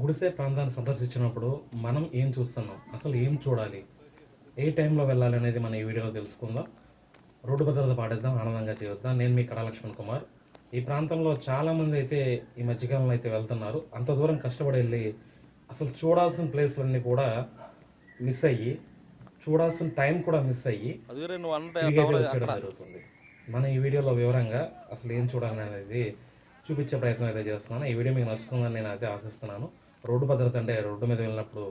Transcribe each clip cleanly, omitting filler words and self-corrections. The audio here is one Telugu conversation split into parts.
గుడిసె ప్రాంతాన్ని సందర్శించినప్పుడు మనం ఏం చూస్తున్నాం, అసలు ఏం చూడాలి, ఏ టైంలో వెళ్ళాలి అనేది మనం ఈ వీడియోలో తెలుసుకుందాం. రోడ్డు భద్రత పాటిద్దాం, ఆనందంగా జీవిద్దాం. నేను మీ కళా లక్ష్మణ్ కుమార్. ఈ ప్రాంతంలో చాలామంది అయితే ఈ మధ్యకాలంలో అయితే వెళ్తున్నారు. అంత దూరం కష్టపడి వెళ్ళి అసలు చూడాల్సిన ప్లేస్లన్నీ కూడా మిస్ అయ్యి, చూడాల్సిన టైం కూడా మిస్ అయ్యి తిరిగి అయితే వచ్చేయడం జరుగుతుంది. మనం ఈ వీడియోలో వివరంగా అసలు ఏం చూడాలి అనేది చూపించే ప్రయత్నం అయితే చేస్తున్నాను. ఈ వీడియో మీకు నచ్చుతుందని నేను అయితే ఆశిస్తున్నాను. రోడ్డు భద్రత అంటే రోడ్డు మీద వెళ్ళినప్పుడు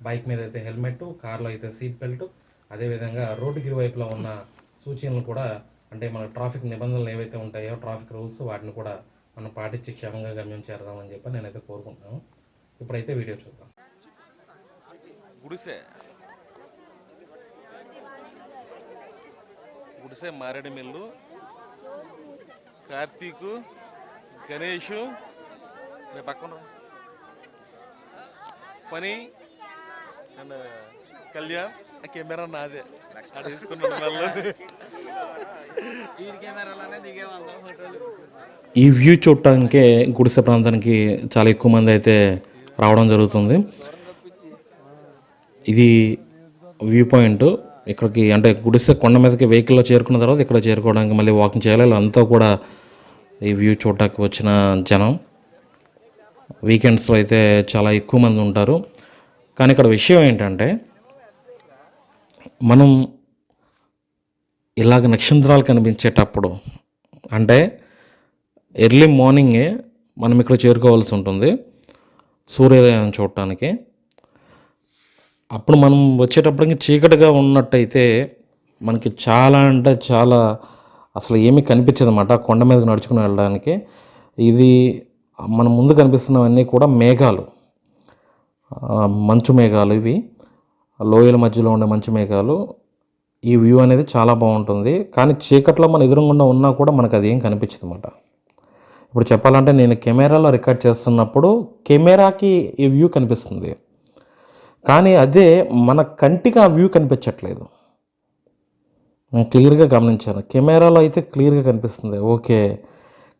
బైక్ మీద అయితే హెల్మెట్, కార్లో అయితే సీట్ బెల్ట్, అదేవిధంగా రోడ్డుకి ఇరువైపులో ఉన్న సూచనలు కూడా, అంటే మన ట్రాఫిక్ నిబంధనలు ఏవైతే ఉంటాయో, ట్రాఫిక్ రూల్స్, వాటిని కూడా మనం పాటించి క్షేమంగా గమ్యం చేరదామని చెప్పి నేనైతే కోరుకుంటున్నాను. ఇప్పుడైతే వీడియో చూద్దాం. గుడిసె గుడిసె మారేడుమిల్లు, కార్తీకు, గణేషు, పక్కన ఫనీ అండ్ కళ్యాణ్. ఆ కెమెరా నాదే, అది తీసుకున్నాడు. ఈ వ్యూ చూడటానికే గుడిసె ప్రాంతానికి చాలా ఎక్కువ మంది అయితే రావడం జరుగుతుంది. ఇది వ్యూ పాయింట్. ఇక్కడికి అంటే గుడిసె కొండ మీదకి వెహికల్లో చేరుకున్న తర్వాత ఇక్కడ చేరుకోవడానికి మళ్ళీ వాకింగ్ చేయాలి. అంతా కూడా ఈ వ్యూ చూడటానికి వచ్చిన జనం. వీకెండ్స్లో అయితే చాలా ఎక్కువ మంది ఉంటారు. కానీ ఇక్కడ విషయం ఏంటంటే, మనం ఇలాగ నక్షత్రాలు కనిపించేటప్పుడు, అంటే ఎర్లీ మార్నింగే మనం ఇక్కడ చేరుకోవాల్సి ఉంటుంది సూర్యోదయం చూడటానికి. అప్పుడు మనం వచ్చేటప్పటికి చీకటిగా ఉన్నట్టయితే మనకి చాలా అంటే చాలా అసలు ఏమీ కనిపించదు అన్నమాట కొండ మీదకి నడుచుకుని వెళ్ళడానికి. ఇది మన ముందు కనిపిస్తున్నవన్నీ కూడా మేఘాలు, మంచు మేఘాలు. ఇవి లోయల మధ్యలో ఉండే మంచు మేఘాలు. ఈ వ్యూ అనేది చాలా బాగుంటుంది. కానీ చీకట్లో మన ఎదురుగుండా ఉన్నా కూడా మనకు అది ఏం కనిపించదు అన్నమాట. ఇప్పుడు చెప్పాలంటే నేను కెమెరాలో రికార్డ్ చేస్తున్నప్పుడు కెమెరాకి ఈ వ్యూ కనిపిస్తుంది, కానీ అదే మన కంటికి ఆ వ్యూ కనిపించట్లేదు. నేను క్లియర్గా గమనించాను. కెమెరాలో అయితే క్లియర్గా కనిపిస్తుంది, ఓకే,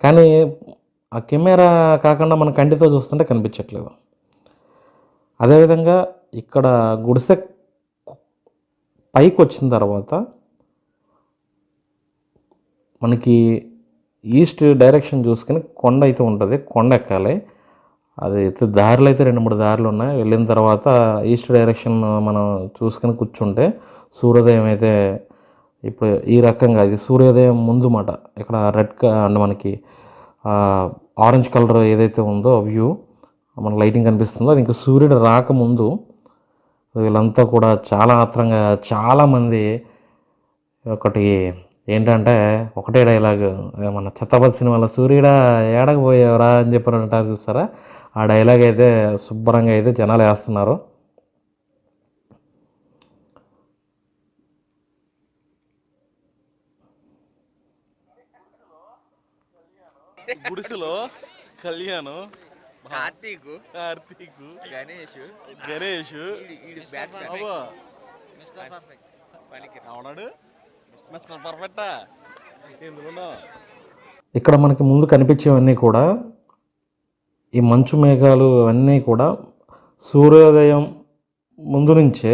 కానీ ఆ కెమెరా కాకుండా మన కంటితో చూస్తుంటే కనిపించట్లేదు. అదేవిధంగా ఇక్కడ గుడిసె పైకి వచ్చిన తర్వాత మనకి ఈస్ట్ డైరెక్షన్ చూసుకొని కొండ అయితే ఉంటుంది, కొండ ఎక్కాలి. అది అయితే దారిలో అయితే 2-3 దారులు ఉన్నాయి. వెళ్ళిన తర్వాత ఈస్ట్ డైరెక్షన్ మనం చూసుకొని కూర్చుంటే సూర్యోదయం అయితే ఇప్పుడు ఈ రకంగా, ఇది సూర్యోదయం ముందు మాట. ఇక్కడ రెడ్ అండ్ మనకి ఆరెంజ్ కలర్ ఏదైతే ఉందో వ్యూ మన లైటింగ్ కనిపిస్తుందో, అది ఇంకా సూర్యుడు రాకముందు. వీళ్ళంతా కూడా చాలా ఆత్రంగా, చాలామంది ఒకటి ఏంటంటే ఒకటే డైలాగ్, మన ఛత్రపతి సినిమాలో సూర్యుడా ఏడకు పోయేవరా అని చెప్పి అంటారు చూస్తారా, ఆ డైలాగ్ అయితే శుభ్రంగా అయితే జనాలు వేస్తున్నారు. గుడిసెలో కళ్యాణ్, కార్తీకు, గణేష్, అవునాడు మిస్టర్ పర్ఫెక్టా. ఇక్కడ మనకి ముందు కనిపించేవన్నీ కూడా ఈ మంచు మేఘాలు అన్నీ కూడా సూర్యోదయం ముందు నుంచే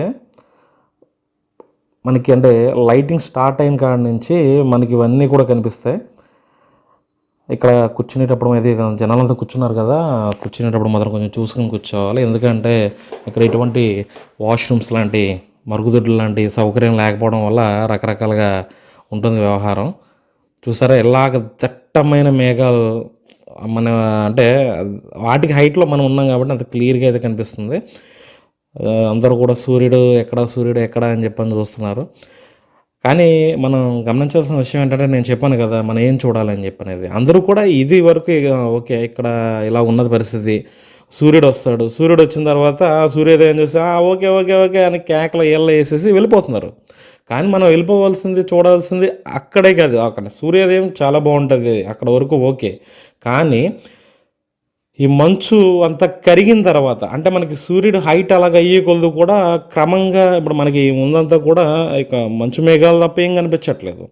మనకి, అంటే లైటింగ్ స్టార్ట్ అయిన కాడ నుంచి మనకి ఇవన్నీ కూడా కనిపిస్తాయి. ఇక్కడ కూర్చునేటప్పుడు అయితే జనాలంతా కూర్చున్నారు కదా, కూర్చునేటప్పుడు మాత్రం కొంచెం చూసుకొని కూర్చోవాలి. ఎందుకంటే ఇక్కడ ఎటువంటి వాష్రూమ్స్ లాంటి, మరుగుదొడ్లు లాంటి సౌకర్యం లేకపోవడం వల్ల రకరకాలుగా ఉంటుంది వ్యవహారం. చూసారా ఇలాగ దట్టమైన మేఘాలు మన, అంటే వాటికి హైట్లో మనం ఉన్నాం కాబట్టి అంత క్లియర్గా అయితే కనిపిస్తుంది. అందరూ కూడా సూర్యుడు ఎక్కడ అని చెప్పని చూస్తున్నారు. కానీ మనం గమనించాల్సిన విషయం ఏంటంటే, నేను చెప్పాను కదా మనం ఏం చూడాలని చెప్పనేది. అందరూ కూడా ఇది వరకు ఓకే ఇక్కడ ఇలా ఉన్నది పరిస్థితి, సూర్యుడు వస్తాడు, సూర్యుడు వచ్చిన తర్వాత సూర్యోదయం చూసి ఓకే ఓకే ఓకే అని కేకలు వేసేసి వెళ్ళిపోతున్నారు. కానీ మనం వెళ్ళిపోవాల్సింది, చూడాల్సింది అక్కడే కాదు. అక్కడ సూర్యోదయం చాలా బాగుంటుంది, అక్కడ వరకు ఓకే. కానీ ఈ మంచు అంతా కరిగిన తర్వాత, అంటే మనకి సూర్యుడు హైట్ అలాగ అయ్యే కొలది కూడా క్రమంగా ఇప్పుడు మనకి ముందంతా కూడా ఇక మంచు మేఘాలు తప్ప ఏం కనిపించట్లేదు.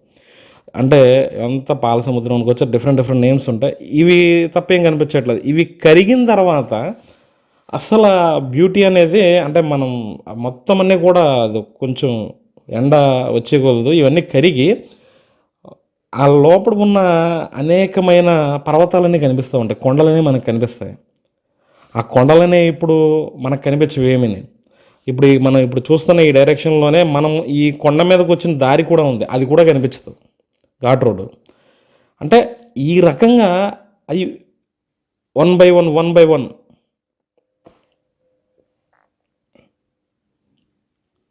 అంటే అంత పాల సముద్రం వచ్చి డిఫరెంట్ నేమ్స్ ఉంటాయి, ఇవి తప్ప ఏం కనిపించట్లేదు. ఇవి కరిగిన తర్వాత అసలు బ్యూటీ అనేది అంటే మనం మొత్తం అన్నీ కూడా అది కొంచెం ఎండ వచ్చేకూడదు ఇవన్నీ కరిగి ఆ లోపల ఉన్న అనేకమైన పర్వతాలన్నీ కనిపిస్తూ ఉంటాయి, కొండలన్నీ మనకు కనిపిస్తాయి. ఆ కొండలనే ఇప్పుడు మనకు కనిపించవు ఏమీని. మనం ఇప్పుడు చూస్తున్న ఈ డైరెక్షన్లోనే మనం ఈ కొండ మీదకి వచ్చిన దారి కూడా ఉంది, అది కూడా కనిపించదు, ఘాట్ రోడ్డు. అంటే ఈ రకంగా అవి 1 బై 1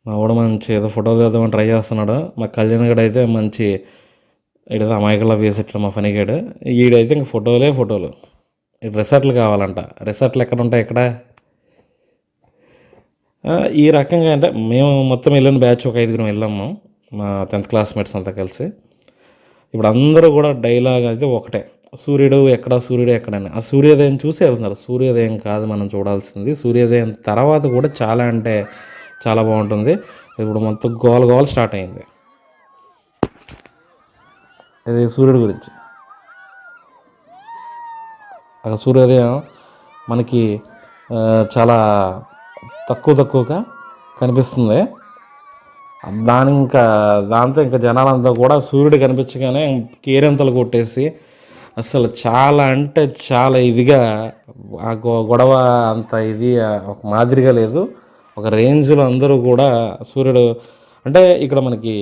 మా వాడు మంచి ఏదో ఫోటోలు తీద్దామని ట్రై చేస్తున్నాడు. మా కళ్యాణ్ గడు అయితే మంచి ఈడేదో అమాయకులా వేసేట్టు మా ఫనీగాడు. ఈడైతే ఇంక ఫోటోలు. ఈ రిసార్ట్లు కావాలంట. రిసార్ట్లు ఎక్కడ ఉంటాయి ఇక్కడ? ఈ రకంగా అంటే మేము మొత్తం వెళ్ళిన బ్యాచ్ ఒక 5 వెళ్ళాము, మా 10th క్లాస్మేట్స్ అంతా కలిసి. ఇప్పుడు అందరూ కూడా డైలాగ్ అయితే ఒకటే, సూర్యుడు ఎక్కడని. ఆ సూర్యోదయం చూసి వెళ్తున్నారు. సూర్యోదయం కాదు మనం చూడాల్సింది, సూర్యోదయం తర్వాత కూడా చాలా అంటే చాలా బాగుంటుంది. ఇప్పుడు మొత్తం గోల స్టార్ట్ అయింది ఇది సూర్యుడి గురించి. ఆ సూర్యోదయం మనకి చాలా తక్కువగా కనిపిస్తుంది. దాంతో ఇంకా జనాలంతా కూడా సూర్యుడు కనిపించగానే కేరింతలు కొట్టేసి అసలు చాలా అంటే చాలా ఇదిగా ఆ గొడవ అంత ఇది ఒక మాదిరిగా లేదు, ఒక రేంజ్లో అందరూ కూడా సూర్యుడు అంటే ఇక్కడ మనకి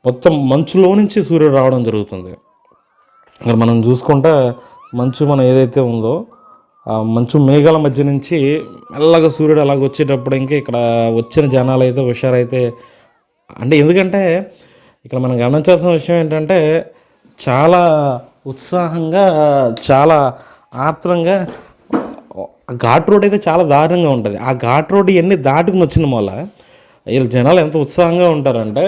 మొత్తం మంచులో నుంచి సూర్యుడు రావడం జరుగుతుంది. ఇక్కడ మనం చూసుకుంటే మనం ఏదైతే ఉందో ఆ మంచు మేఘాల మధ్య నుంచి మెల్లగా సూర్యుడు అలాగ వచ్చేటప్పుడు ఇంకా ఇక్కడ వచ్చిన జనాలు అయితే హుషారైతే అంటే ఎందుకంటే ఇక్కడ మనం గమనించాల్సిన విషయం ఏంటంటే చాలా ఉత్సాహంగా చాలా ఆత్రంగా ఘాట్ రోడ్ అయితే చాలా దారుణంగా ఉంటుంది. ఆ ఘాట్ రోడ్ ఇవన్నీ దాటుకుని వచ్చిన వల్ల వీళ్ళు జనాలు ఎంత ఉత్సాహంగా ఉంటారంటే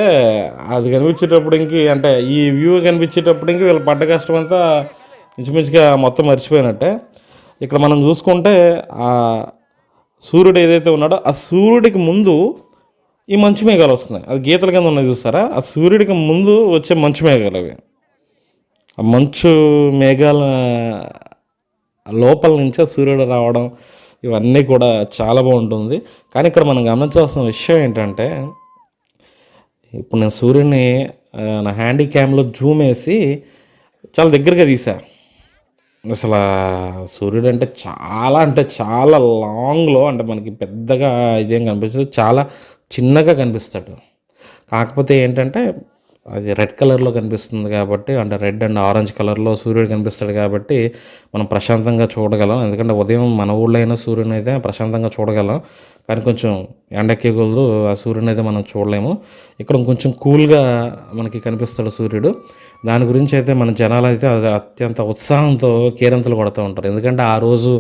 అది కనిపించేటప్పుడు అంటే ఈ వ్యూ కనిపించేటప్పుడు వీళ్ళు పడ్డ కష్టం అంతా ఇంచుమించుగా మొత్తం మర్చిపోయినట్టే. ఇక్కడ మనం చూసుకుంటే ఆ సూర్యుడు ఏదైతే ఉన్నాడో ఆ సూర్యుడికి ముందు ఈ మంచు మేఘాలు వస్తున్నాయి, అది గీతల కింద ఉన్నాయి చూస్తారా, ఆ సూర్యుడికి ముందు వచ్చే మంచు మేఘాలు అవి. ఆ మంచు మేఘాల లోపల నుంచి సూర్యుడు రావడం ఇవన్నీ కూడా చాలా బాగుంటుంది. కానీ ఇక్కడ మనం గమనించాల్సిన విషయం ఏంటంటే ఇప్పుడు నేను సూర్యుడిని నా హ్యాండీ క్యామ్లో జూమ్ వేసి చాలా దగ్గరగా తీసా. అసలు సూర్యుడు అంటే చాలా లాంగ్లో అంటే మనకి పెద్దగా ఇదేం కనిపిస్తుంది, చాలా చిన్నగా కనిపిస్తాడు. కాకపోతే ఏంటంటే అది రెడ్ కలర్లో కనిపిస్తుంది కాబట్టి అంటే రెడ్ అండ్ ఆరెంజ్ కలర్లో సూర్యుడు కనిపిస్తాడు కాబట్టి మనం ప్రశాంతంగా చూడగలం. ఎందుకంటే ఉదయం మన ఊళ్ళో అయినా సూర్యుని అయితే ప్రశాంతంగా చూడగలం, కానీ కొంచెం ఎండెక్కగలదు ఆ సూర్యుని అయితే మనం చూడలేము. ఇక్కడ కొంచెం కూల్గా మనకి కనిపిస్తాడు సూర్యుడు. దాని గురించి అయితే మన జనాలు అయితే అత్యంత ఉత్సాహంతో కేరింతలు కొడుతూ ఉంటారు. ఎందుకంటే ఆ రోజు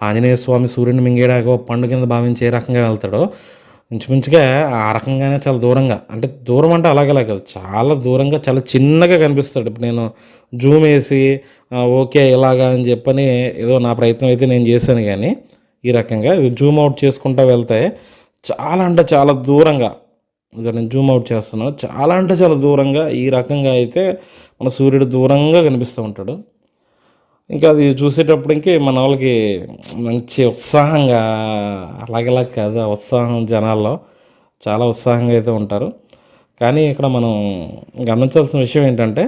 ఆంజనేయ స్వామి సూర్యుని మింగేయడానికి పండు కింద భావించి ఏ రకంగా వెళ్తాడో ఇంచుమించుగా ఆ రకంగానే చాలా దూరంగా అంటే దూరం అంటే అలాగలా కాదు, చాలా దూరంగా చాలా చిన్నగా కనిపిస్తాడు. ఇప్పుడు నేను జూమ్ వేసి ఓకే ఇలాగా అని చెప్పని ఏదో నా ప్రయత్నం అయితే నేను చేశాను, కానీ ఈ రకంగా జూమ్ అవుట్ చేసుకుంటూ వెళ్తే చాలా అంటే చాలా దూరంగా ఇక నేను జూమ్ అవుట్ చేస్తున్నాను, చాలా అంటే చాలా దూరంగా ఈ రకంగా అయితే మన సూర్యుడు దూరంగా కనిపిస్తూ ఉంటాడు. ఇంకా అది చూసేటప్పుడు మన వాళ్ళకి మంచి ఉత్సాహంగా అలాగలా కాదు, ఆ ఉత్సాహం జనాల్లో చాలా ఉత్సాహంగా అయితే ఉంటారు. కానీ ఇక్కడ మనం గమనించాల్సిన విషయం ఏంటంటే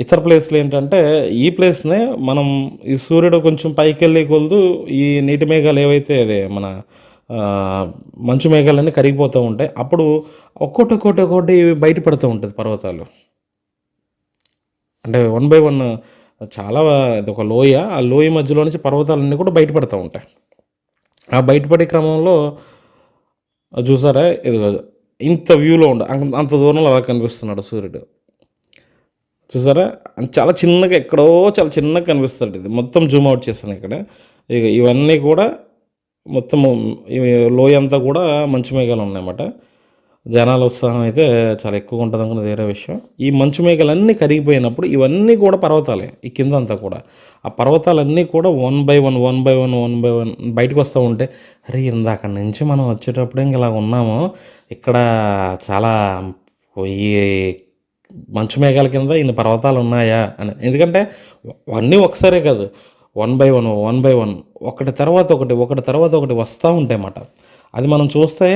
ఇతర ప్లేస్లు ఏంటంటే ఈ ప్లేస్నే మనం ఈ సూర్యుడు కొంచెం పైకి వెళ్ళే కొలదు ఈ నీటి మేఘాలు ఏవైతే అదే మన మంచు మేఘాలన్నీ కరిగిపోతూ ఉంటాయి. అప్పుడు ఒక్కొక్కటి బయటపడుతూ ఉంటుంది పర్వతాలు. అంటే 1 బై 1 చాలా ఇది ఒక లోయ, ఆ లోయ మధ్యలో నుంచి పర్వతాలన్నీ కూడా బయటపడుతూ ఉంటాయి. ఆ బయటపడే క్రమంలో చూసారా ఇది ఇంత వ్యూలో అంత దూరంలో అలా కనిపిస్తున్నాడు సూర్యుడు. చూసారా చాలా చిన్నగా ఎక్కడో చాలా చిన్నగా కనిపిస్తాడు. ఇది మొత్తం జూమ్ అవుట్ చేస్తాను ఇక్కడ. ఇక ఇవన్నీ కూడా మొత్తము లోయ అంతా కూడా మంచు మేఘాలు ఉన్నాయన్నమాట. జనాల ఉత్సాహం అయితే చాలా ఎక్కువగా ఉంటుంది అనుకున్నది వేరే విషయం. ఈ మంచు మేఘాలన్నీ కరిగిపోయినప్పుడు ఇవన్నీ కూడా పర్వతాలే, ఈ కింద అంతా కూడా ఆ పర్వతాలన్నీ కూడా 1 బై 1 బయటకు వస్తూ ఉంటే అరే ఇందాక నుంచి మనం వచ్చేటప్పుడు ఇలా ఉన్నాము, ఇక్కడ చాలా ఈ మంచు మేఘాల కింద ఇన్ని పర్వతాలు ఉన్నాయా అని. ఎందుకంటే అన్నీ ఒకసారే కాదు, వన్ బై వన్ ఒకటి తర్వాత ఒకటి వస్తూ ఉంటాయి అన్నమాట. అది మనం చూస్తే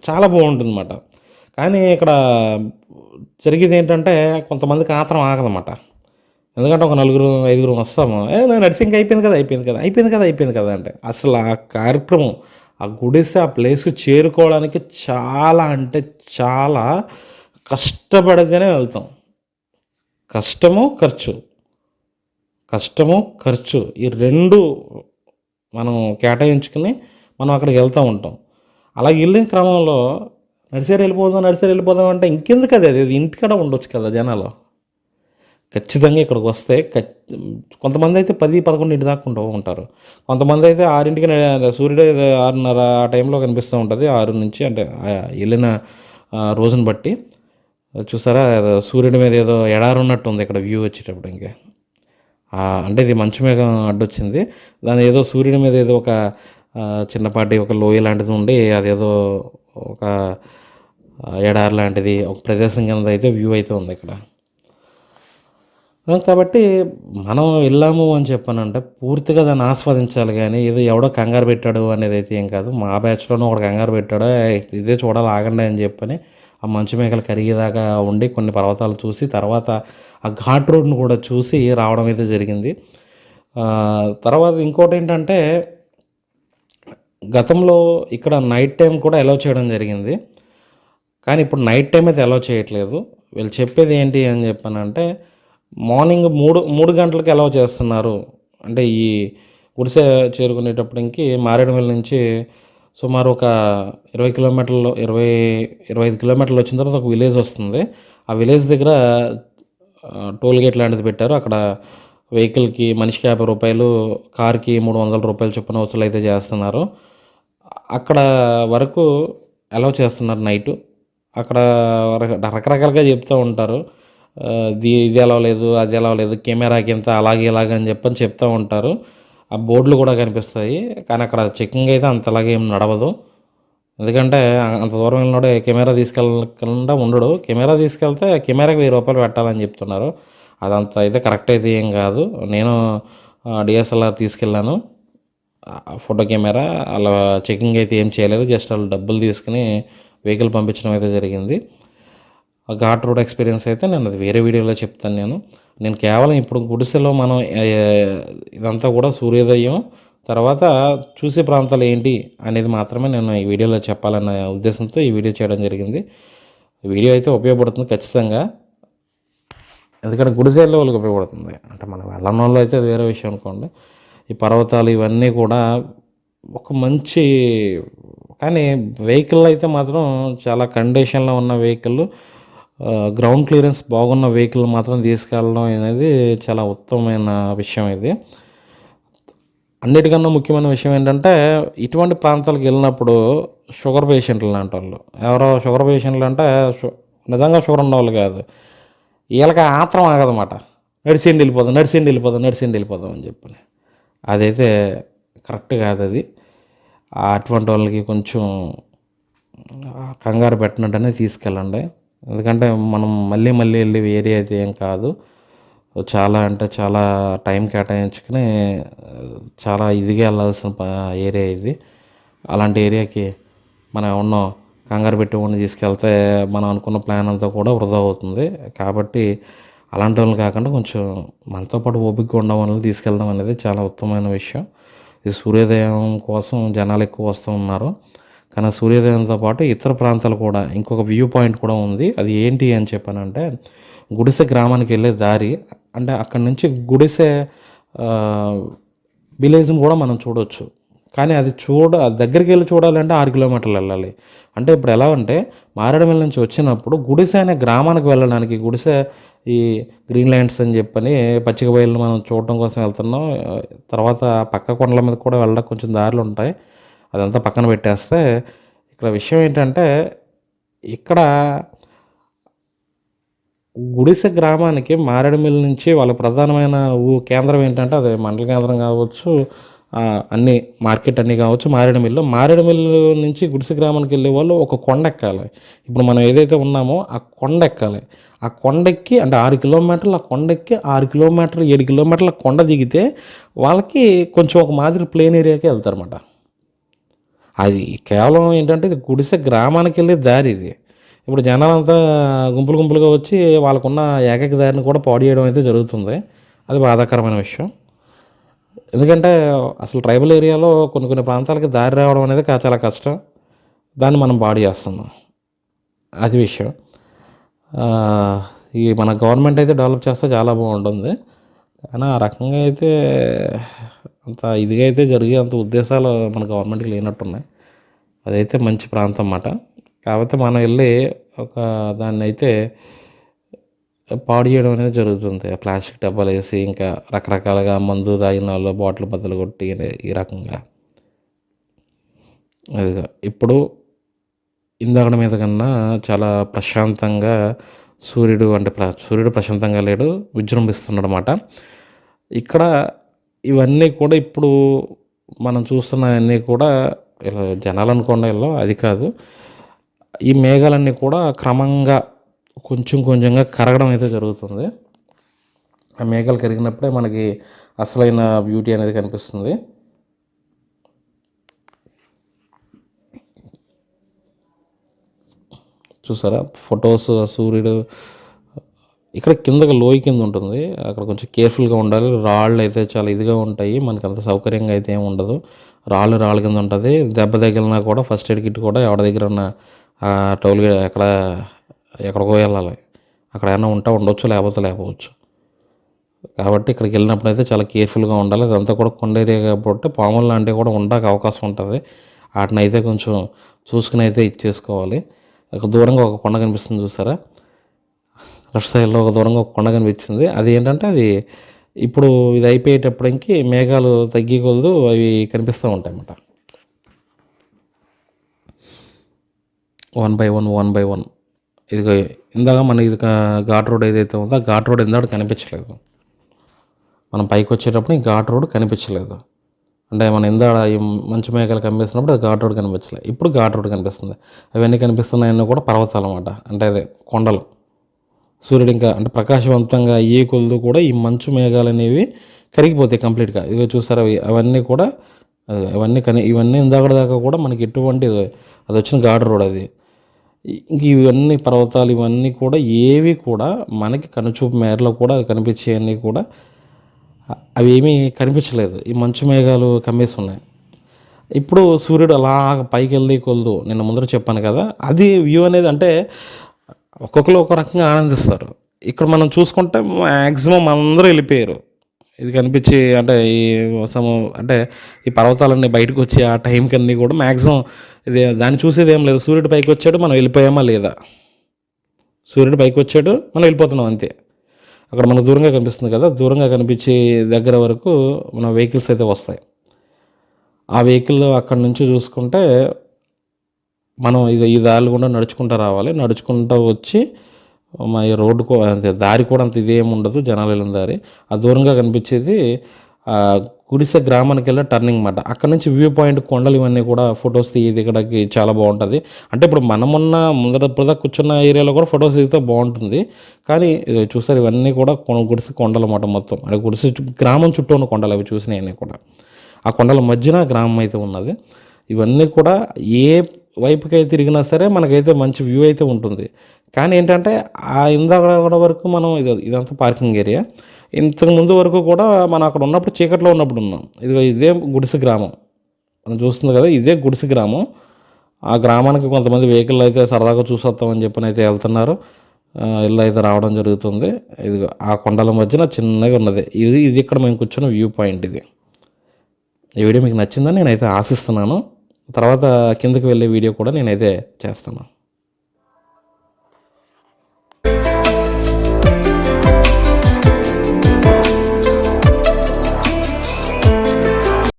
చాలా బాగుంటుంది అన్నమాట. కానీ ఇక్కడ జరిగేది ఏంటంటే కొంతమందికి ఆత్రం ఆగదన్నమాట. ఎందుకంటే ఒక నలుగురు ఐదుగురు వస్తాము, నేను నడిచి అయిపోయింది కదా అంటే అసలు ఆ కార్యక్రమం, ఆ గుడిసె, ఆ ప్లేస్కి చేరుకోవడానికి చాలా అంటే చాలా కష్టపడితేనే వెళ్తాం. కష్టము ఖర్చు ఈ రెండు మనం కేటాయించుకుని మనం అక్కడికి వెళ్తూ ఉంటాం. అలా వెళ్ళిన క్రమంలో నడిచేరు వెళ్ళిపోదాం అంటే ఇంకెందుకు అది ఇంటికాడ ఉండొచ్చు కదా జనాలు. ఖచ్చితంగా ఇక్కడికి వస్తే కొంతమంది అయితే 10-11 దాకా ఉంటారు. కొంతమంది అయితే 6కి సూర్యుడు 6:30 ఆ టైంలో కనిపిస్తూ ఉంటుంది. 6 నుంచి అంటే వెళ్ళిన రోజుని బట్టి చూసారా, సూర్యుడి మీద ఏదో ఎడారి ఉన్నట్టు ఉంది ఇక్కడ వ్యూ వచ్చేటప్పుడు. ఇంకా అంటే ఇది మంచు మేఘం అడ్డొచ్చింది, దాని ఏదో సూర్యుడి మీద ఏదో ఒక చిన్నపాటి ఒక లోయ లాంటిది ఉండి అదేదో ఒక ఎడారి లాంటిది ఒక ప్రదేశం కింద అయితే వ్యూ అయితే ఉంది ఇక్కడ. కాబట్టి మనం వెళ్ళాము అని చెప్పానంటే పూర్తిగా దాన్ని ఆస్వాదించాలి. కానీ ఏదో ఎవడో కంగారు పెట్టాడు అనేది అయితే ఏం కాదు. మా బ్యాచ్లోనూ ఒకడు కంగారు పెట్టాడు, ఇదే చూడాలి ఆగండి అని చెప్పని ఆ మంచు మేఘాలు కరిగేదాకా ఉండి కొన్ని పర్వతాలు చూసి తర్వాత ఆ ఘాట్ రోడ్ను కూడా చూసి రావడం అయితే జరిగింది. తర్వాత ఇంకోటి ఏంటంటే గతంలో ఇక్కడ నైట్ టైం కూడా అలౌ చేయడం జరిగింది. కానీ ఇప్పుడు నైట్ టైం అయితే అలౌ చేయట్లేదు. వీళ్ళు చెప్పేది ఏంటి అని చెప్పానంటే మార్నింగ్ 3 గంటలకు అలౌ చేస్తున్నారు. అంటే ఈ గుడిసె చేరుకునేటప్పటికి మారేడుమిల్లి నుంచి సుమారు ఒక 25 కిలోమీటర్లు వచ్చిన తర్వాత ఒక విలేజ్ వస్తుంది. ఆ విలేజ్ దగ్గర టోల్ గేట్ లాంటిది పెట్టారు. అక్కడ వెహికల్కి మనిషికి 50 రూపాయలు, కార్కి 300 రూపాయలు చొప్పున వసూలు అయితే చేస్తున్నారు. అక్కడ వరకు అలౌ చేస్తున్నారు నైటు. అక్కడ రకరకాలుగా చెప్తూ ఉంటారు, ఇది ఎలా లేదు, అది ఎలా లేదు, కెమెరాకి ఎంత అలాగే ఇలాగని చెప్పని చెప్తూ ఉంటారు. ఆ బోర్డులు కూడా కనిపిస్తాయి. కానీ అక్కడ చెకింగ్ అయితే అంతలాగే ఏం నడవదు. ఎందుకంటే అంత దూరం వెళ్ళినోడే కెమెరా తీసుకెళ్ళకుండా ఉండడు. కెమెరా తీసుకెళ్తే కెమెరాకి 1000 రూపాయలు పెట్టాలని చెప్తున్నారు. అదంతా అయితే కరెక్ట్ అయితే ఏం కాదు. నేను డిఎస్ఎల్ఆర్ తీసుకెళ్ళాను, ఫోటో కెమెరా. అలా చెకింగ్ అయితే ఏం చేయలేదు, జస్ట్ వాళ్ళు డబ్బులు తీసుకుని వెహికల్ పంపించడం అయితే జరిగింది. ఘాట్ రోడ్ ఎక్స్పీరియన్స్ అయితే నేను అది వేరే వీడియోలో చెప్తాను. నేను కేవలం ఇప్పుడు గుడిసెలో మనం ఇదంతా కూడా సూర్యోదయం తర్వాత చూసే ప్రాంతాలు ఏంటి అనేది మాత్రమే నేను ఈ వీడియోలో చెప్పాలన్న ఉద్దేశంతో ఈ వీడియో చేయడం జరిగింది. ఈ వీడియో అయితే ఉపయోగపడుతుంది ఖచ్చితంగా, ఎందుకంటే గుడిసెల్లో వాళ్ళకి ఉపయోగపడుతుంది. అంటే మనం వెళ్ళని వాళ్ళు అయితే అది వేరే విషయం అనుకోండి. ఈ పర్వతాలు ఇవన్నీ కూడా ఒక మంచి, కానీ వెహికల్ అయితే మాత్రం చాలా కండిషన్లో ఉన్న వెహికల్, గ్రౌండ్ క్లియరెన్స్ బాగున్న వెహికల్ మాత్రం తీసుకెళ్ళడం అనేది చాలా ఉత్తమమైన విషయం. ఇది అన్నిటికన్నా ముఖ్యమైన విషయం ఏంటంటే ఇటువంటి ప్రాంతాలకు వెళ్ళినప్పుడు షుగర్ పేషెంట్లు లాంటి వాళ్ళు, ఎవరో షుగర్ పేషెంట్లు అంటే నిజంగా షుగర్ ఉన్నవాళ్ళు కాదు, వీళ్ళకి ఆత్రం ఆగదన్నమాట. నడిచిండి వెళ్ళిపోదాం అని చెప్పి. అదైతే కరెక్ట్ కాదు. అది అటువంటి వాళ్ళకి కొంచెం కంగారు పెట్టినట్టనే తీసుకెళ్ళండి. ఎందుకంటే మనం మళ్ళీ వెళ్ళే ఏరియా అయితే ఏం కాదు. చాలా అంటే చాలా టైం కేటాయించుకుని చాలా ఇదిగా వెళ్ళాల్సిన ఏరియా ఇది. అలాంటి ఏరియాకి మనం ఏమన్నా కంగారు పెట్టి ఉండి తీసుకెళ్తే మనం అనుకున్న ప్లాన్ అంతా కూడా వృధా అవుతుంది. కాబట్టి అలాంటి వాళ్ళు కాకుండా కొంచెం మనతో పాటు ఓపిక ఉన్న వాళ్ళని తీసుకెళ్ళడం అనేది చాలా ఉత్తమమైన విషయం. ఈ సూర్యోదయం కోసం జనాలు ఎక్కువ వస్తూ ఉన్నారు. కానీ సూర్యోదయంతో పాటు ఇతర ప్రాంతాలు కూడా ఇంకొక వ్యూ పాయింట్ కూడా ఉంది. అది ఏంటి అని చెప్పానంటే గుడిసె గ్రామానికి వెళ్ళే దారి. అంటే అక్కడి నుంచి గుడిసె విలేజ్ని కూడా మనం చూడవచ్చు. కానీ అది దగ్గరికి వెళ్ళి చూడాలంటే 6 కిలోమీటర్లు వెళ్ళాలి. అంటే ఇప్పుడు ఎలా అంటే మారేడుమిల్లి నుంచి వచ్చినప్పుడు గుడిసె అనే గ్రామానికి వెళ్ళడానికి, గుడిసె ఈ గ్రీన్ ల్యాండ్స్ అని చెప్పని పచ్చిక బయళ్ళు మనం చూడటం కోసం వెళ్తున్నాం. తర్వాత పక్క కొండల మీద కూడా వెళ్ళడానికి కొంచెం దారులు ఉంటాయి, అదంతా పక్కన పెట్టేస్తే ఇక్కడ విషయం ఏంటంటే ఇక్కడ గుడిసె గ్రామానికి మారేడుమిల్లి నుంచి వాళ్ళ ప్రధానమైన కేంద్రం ఏంటంటే అది మండల కేంద్రం కావచ్చు, అన్ని మార్కెట్ అన్నీ కావచ్చు, మారేడుమిల్లి నుంచి గుడిసె గ్రామానికి వెళ్ళే వాళ్ళు ఒక కొండ ఎక్కాలి. ఇప్పుడు మనం ఏదైతే ఉన్నామో ఆ కొండ ఎక్కాలి. ఆ కొండెక్కి అంటే 6 కిలోమీటర్లు ఆ కొండెక్కి 6 కిలోమీటర్లు 7 కిలోమీటర్ల కొండ దిగితే వాళ్ళకి కొంచెం ఒక మాదిరి ప్లేన్ ఏరియాకి వెళ్తారన్నమాట. అది కేవలం ఏంటంటే ఇది గుడిసె గ్రామానికి వెళ్ళే దారి ఇది. ఇప్పుడు జనాలంతా గుంపులు గుంపులుగా వచ్చి వాళ్ళకున్న ఏకైక దారిని కూడా పాడు చేయడం అయితే జరుగుతుంది. అది బాధాకరమైన విషయం. ఎందుకంటే అసలు ట్రైబల్ ఏరియాలో కొన్ని కొన్ని ప్రాంతాలకి దారి రావడం అనేది చాలా కష్టం. దాన్ని మనం పాడు చేస్తున్నాం. అది విషయం. ఈ మన గవర్నమెంట్ అయితే డెవలప్ చేస్తే చాలా బాగుంటుంది. కానీ ఆ రకంగా అయితే అంత ఇదిగా అయితే జరిగే అంత ఉద్దేశాలు మన గవర్నమెంట్కి లేనట్టున్నాయి. అదైతే మంచి ప్రాంతం అన్నమాట. కాకపోతే మనం వెళ్ళి ఒక దాన్ని అయితే పాడు చేయడం అనేది జరుగుతుంది. ప్లాస్టిక్ డబ్బాలు వేసి ఇంకా రకరకాలుగా మందు తాగిన వాళ్ళు బాటిల్ బద్దలు కొట్టి ఈ రకంగా. అదిగా ఇప్పుడు ఇందాక మీద కన్నా చాలా ప్రశాంతంగా సూర్యుడు ప్రశాంతంగా లేడు, విజృంభిస్తున్నాడు అన్నమాట. ఇక్కడ ఇవన్నీ కూడా ఇప్పుడు మనం చూస్తున్నవన్నీ కూడా ఇలా జనాలు అనుకోండి వీళ్ళు, అది కాదు. ఈ మేఘాలన్నీ కూడా క్రమంగా కొంచెం కొంచెంగా కరగడం అయితే జరుగుతుంది. ఆ మేఘాలు కరిగినప్పుడే మనకి అసలైన బ్యూటీ అనేది కనిపిస్తుంది. చూసారా ఫొటోస్, సూర్యుడు ఇక్కడ కిందకి లోయ కింద ఉంటుంది. అక్కడ కొంచెం కేర్ఫుల్గా ఉండాలి. రాళ్ళు అయితే చాలా ఇదిగా ఉంటాయి. మనకి అంత సౌకర్యంగా అయితే ఏమి ఉండదు. రాళ్ళ కింద ఉంటుంది. దెబ్బ తగిలినా కూడా ఫస్ట్ ఎయిడ్ కిట్ కూడా ఎవరి దగ్గర ఉన్న టోల్గా ఎక్కడికో వెళ్ళాలి. అక్కడ ఏమైనా ఉండొచ్చు, లేకపోతే లేకపోవచ్చు. కాబట్టి ఇక్కడికి వెళ్ళినప్పుడు అయితే చాలా కేర్ఫుల్గా ఉండాలి. అదంతా కూడా కొండ ఏరియా కాబట్టి పాములు లాంటివి కూడా ఉండడానికి అవకాశం ఉంటుంది. వాటిని అయితే కొంచెం చూసుకుని అయితే ఇచ్చేసుకోవాలి. దూరంగా ఒక కొండ కనిపిస్తుంది చూసారా, లెఫ్ట్ సైడ్లో ఒక దూరంగా ఒక కొండ కనిపించింది. అది ఏంటంటే అది ఇప్పుడు ఇది అయిపోయేటప్పటికి మేఘాలు తగ్గి కొలదు అవి కనిపిస్తూ ఉంటాయి అన్నమాట. 1 by 1 ఇదిగో ఇందాక మన ఇది ఘాట్ రోడ్ ఏదైతే ఉందో ఆ ఘాట్ రోడ్ ఇందాక కనిపించలేదు. మనం పైకి వచ్చేటప్పుడు ఈ ఘాట్ రోడ్ కనిపించలేదు. అంటే మన ఇందాక ఈ మంచు మేఘాలు కనిపిస్తున్నప్పుడు అది ఘాట్ రోడ్ కనిపించలేదు. ఇప్పుడు ఘాట్ రోడ్ కనిపిస్తుంది. అవన్నీ కనిపిస్తున్నాయన్నీ కూడా పర్వతాలు అన్నమాట. అంటే అదే కొండలు. సూర్యుడు ఇంకా అంటే ప్రకాశవంతంగా అయ్యే కొలదు కూడా ఈ మంచు మేఘాలు అనేవి కరిగిపోతాయి కంప్లీట్గా. ఇవి చూసారా అవన్నీ కూడా ఇవన్నీ ఇందాక దాకా కూడా మనకి ఎటువంటి అది వచ్చిన ఘాట్ రోడ్ అది. ఇంక ఇవన్నీ పర్వతాలు ఇవన్నీ కూడా ఏవి కూడా మనకి కనుచూపు మేరలో కూడా కనిపించేవన్నీ కూడా అవి ఏమీ కనిపించలేదు. ఈ మంచు మేఘాలు కమ్మేసి ఉన్నాయి. ఇప్పుడు సూర్యుడు అలా పైకి వెళ్ళి కొలదు నిన్న ముందర చెప్పాను కదా, అది వ్యూ అనేది అంటే ఒక్కొక్కరు ఒక రకంగా ఆనందిస్తారు. ఇక్కడ మనం చూసుకుంటే మ్యాక్సిమం అందరూ వెళ్ళిపోయారు. ఇది కనిపించి అంటే అంటే ఈ పర్వతాలన్నీ బయటకు వచ్చి ఆ టైంకి అన్నీ కూడా మ్యాక్సిమం ఇది దాన్ని చూసేది ఏం లేదు. సూర్యుడు పైకి వచ్చాడు, మనం వెళ్ళిపోయామా లేదా, సూర్యుడు పైకి వచ్చాడు, మనం వెళ్ళిపోతున్నాం అంతే. అక్కడ మనకు దూరంగా కనిపిస్తుంది కదా, దూరంగా కనిపించే దగ్గర వరకు మన వెహికల్స్ అయితే వస్తాయి. ఆ వెహికల్ అక్కడి నుంచి చూసుకుంటే మనం ఈ దారి కూడా నడుచుకుంటూ రావాలి. నడుచుకుంటూ వచ్చి మా ఈ రోడ్డుకు అంతే దారి కూడా అంత ఇదేమి ఉండదు, జనాలు వెళ్ళిన దారి. ఆ దూరంగా కనిపించేది గుడిసె గ్రామానికి వెళ్ళే టర్నింగ్ మాట. అక్కడ నుంచి వ్యూ పాయింట్ కొండలు ఇవన్నీ కూడా ఫొటోస్ దిగడానికి చాలా బాగుంటుంది. అంటే ఇప్పుడు మనమున్న ముందర కూర్చున్న ఏరియాలో కూడా ఫొటోస్ దిగితే బాగుంటుంది. కానీ చూస్తారు ఇవన్నీ కూడా గుడిసె కొండలు అన్నమాట మొత్తం. అంటే గుడిసె గ్రామం చుట్టూ ఉన్న కొండలు అవి చూసినవన్నీ కూడా. ఆ కొండల మధ్యన గ్రామం అయితే ఉన్నది. ఇవన్నీ కూడా ఏ వైపుకైతే తిరిగినా సరే మనకైతే మంచి వ్యూ అయితే ఉంటుంది. కానీ ఏంటంటే ఆ ఇందాక వరకు మనం ఇదంతా పార్కింగ్ ఏరియా. ఇంతకు ముందు వరకు కూడా మనం అక్కడ ఉన్నప్పుడు చీకట్లో ఉన్నప్పుడు ఉన్నాం. ఇదే గుడిసె గ్రామం మనం చూస్తుంది కదా, ఇదే గుడిసె గ్రామం. ఆ గ్రామానికి కొంతమంది వెహికల్ అయితే సరదాగా చూసొస్తామని చెప్పని అయితే వెళ్తున్నారు. ఇల్లు అయితే రావడం జరుగుతుంది. ఇది ఆ కొండల మధ్యన చిన్నగా ఉన్నది. ఇది ఇక్కడ మేము కూర్చున్న వ్యూ పాయింట్. ఇది ఈ వీడియో మీకు నచ్చిందని నేనైతే ఆశిస్తున్నాను. తర్వాత కిందకి వెళ్ళే వీడియో కూడా నేనైతే చేస్తాను.